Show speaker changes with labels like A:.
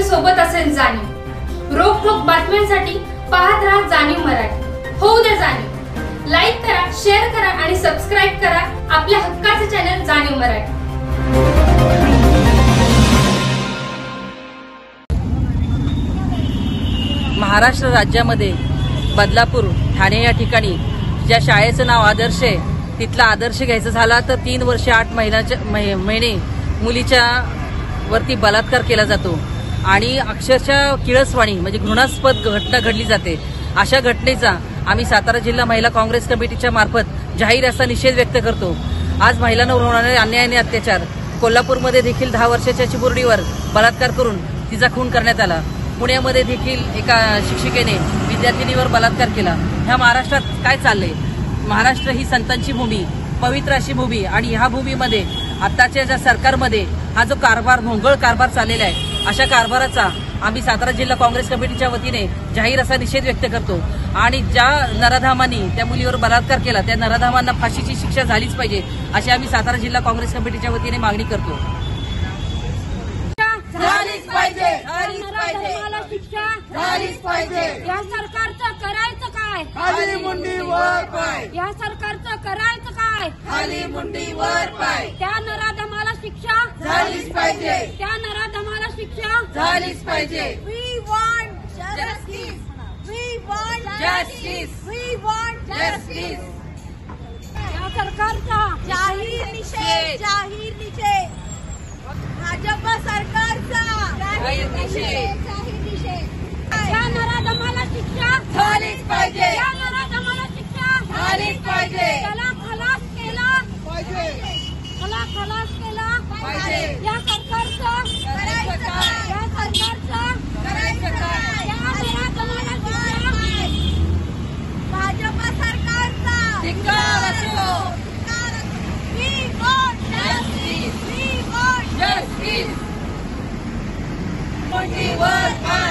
A: सोबत असेल जाणीव। रोखोक बातम्यांसाठी पाहत राहा जाणीव मराठी। होऊ दे जाणीव। लाईक करा, शेअर करा आणि सबस्क्राइब करा आपल्या हक्काचे चॅनल जाणीव मराठी।
B: महाराष्ट्र राज्यामध्ये बदलापूर ठाणे या ठिकाणी ज्या शाळेचं नाव आदर्श आहे, तिथला आदर्श घ्यायचं झाला तर 3 वर्ष 8 महिने मुलीच्या वरती बलात्कार केला जातो आणि अक्षरशः किळसवाणी म्हणजे घृणास्पद घटना घडली जाते। अशा घटनेचा आम्ही सातारा जिल्हा महिला काँग्रेस कमिटीच्या मार्फत जाहीर असा निषेध व्यक्त करतो। आज महिलांवर होणारे अन्याय आणि अत्याचार, कोल्हापूरमध्ये देखील 10 वर्षाच्या चिमुरडीवर बलात्कार करून तिचा खून करण्यात आला। पुण्यामध्ये देखील एका शिक्षिकेने विद्यार्थिनीवर बलात्कार केला। ह्या महाराष्ट्रात काय चाललंय? महाराष्ट्र ही संतांची भूमी, पवित्र अशी भूमी आणि ह्या भूमीमध्ये आताच्या ज्या सरकारमध्ये हा जो कारभार, भोंगळ कारभार चाललेला आहे, अशा कारभाराचा आम्ही सातारा जिल्हा काँग्रेस कमिटीच्या वतीने जाहीर असा निषेध व्यक्त करतो आणि ज्या नराधामांनी त्या मुलीवर बलात्कार केला त्या नराधामांना फाशीची शिक्षा झालीच पाहिजे अशी आम्ही सातारा जिल्हा काँग्रेस कमिटीच्या वतीने मागणी करतो।
C: झालीच पाहिजे। या सरकारचं करायचं काय?
D: खाली मुंडी वर पाय।
C: या सरकारचं करायचं काय?
D: खाली मुंडी वर पाय।
C: त्या नराधमाला शिक्षा
D: झालीच पाहिजे।
C: त्या नराधमाला शिक्षा
D: झालीच पाहिजे।
C: We want justice. We want
D: Justice.
C: We want
D: Justice.
C: या सरकारचा जाहीर निषेध भाजप सरकारचा
D: जाहीर निषेध।
C: त्या नराधमाला शिक्षा
D: झालीच पाहिजे।
C: त्या नराधमाला शिक्षा
D: झालीच पाहिजे।
C: त्याला खलास केला
D: पाहिजे।
C: त्याला खलास केला
D: पाहिजे।
C: या सरकारचं
D: करायचं काय?
C: या सरकारचं
D: करायचं काय?
C: या नराधमाला शिक्षा भाजप सरकारचा
D: धिक्कार असो।
C: We want
D: Justice.
C: We want
D: Justice. मुंडी वर पाय।